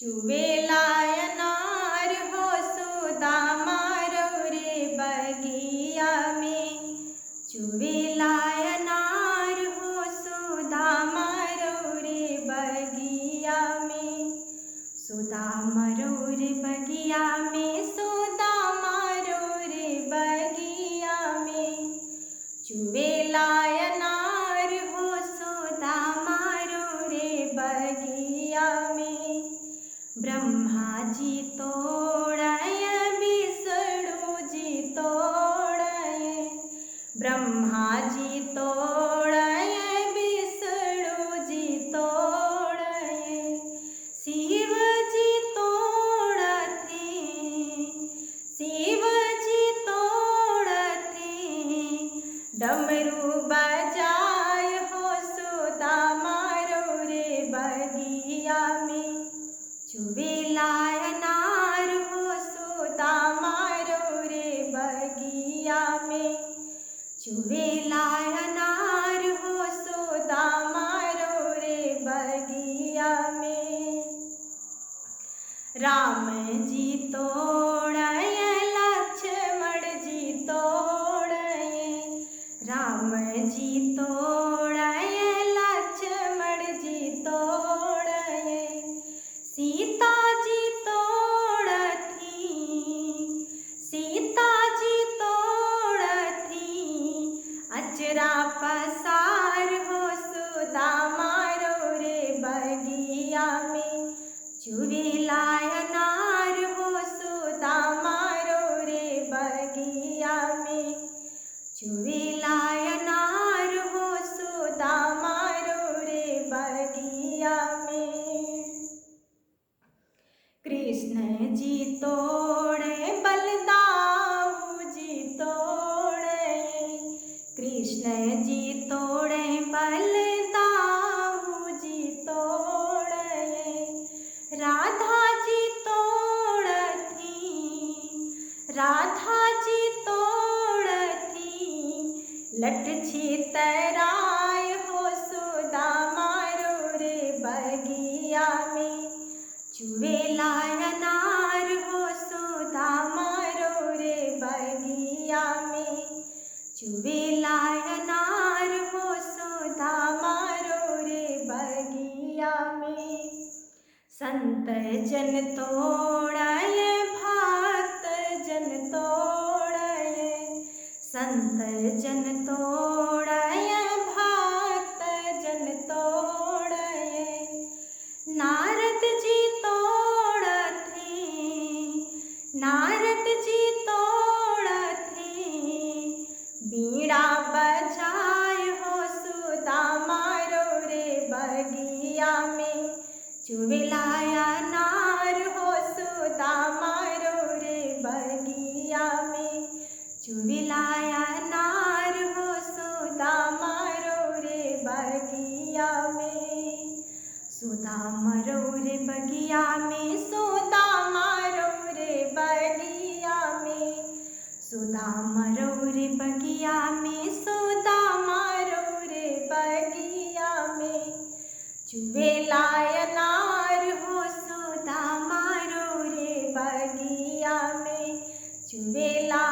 चुवेला अनार हो सुदामा रे बगिया में। चुवेला अनार हो सुदामा रे बगिया में। सुदामा रे बगिया में, सुदामा रे बगिया में। चुवेला अनार हो सुदामा रे बगिया में। ब्रह्मा जी तोड़य विष्णु जी तोड़य। ब्रह्मा जी तोड़य विष्णु जी तोड़य। शिव जी तोड़ते, शिव जी तोड़ते। डमरू बजाय हो सुदामा रे बगिया में। चुवेला अनार हो सुदामा रे बगिया में। चुवेला अनार हो सुदामा रे बगिया में। राम जी तोड़य लक्ष्मण जी तोड़य। राम जी तोड़य लक्ष्मण जी तोड़य। सीता जी तोड़ती, सीता जी तोड़ती। अचरा पसार हो सुदामा रे बगिया में। चुवेला अनार हो सुदामा रे बगिया में। चुवेला अनार हो सुदामा रे बगिया में। कृष्ण जी तोड़े बलदाऊ जी तोड़े। कृष्ण जी तोड़े बलदाऊ जी तोड़े। राधा जी तोड़ती, राधा जी तोड़ती। लट छितराय हो सुदामा रे बगिया में। चुवेला अनार हो सुदामा रे बगिया में। चुवेला अनार हो सुदामा रे बगिया में। संत जन तोड़य भक्त जन तोड़य। संत जन तोड़य भक्त जन तोड़य। नारद जी तोड़ते, नारद जी तोड़ते। बीड़ा बजाय हो सुदामा रे बगिया में। चुवेला अनार हो सुदामा रे बगिया में। चुवेला अनार हो सुदामा रे बगिया में। सुदामा रे बगिया में, सुदामा रे बगिया में। सुदामा रे बगिया में, सुदामा रे बगिया में। चुवेला अनार हो सुदामा रे बगिया में। चुवेला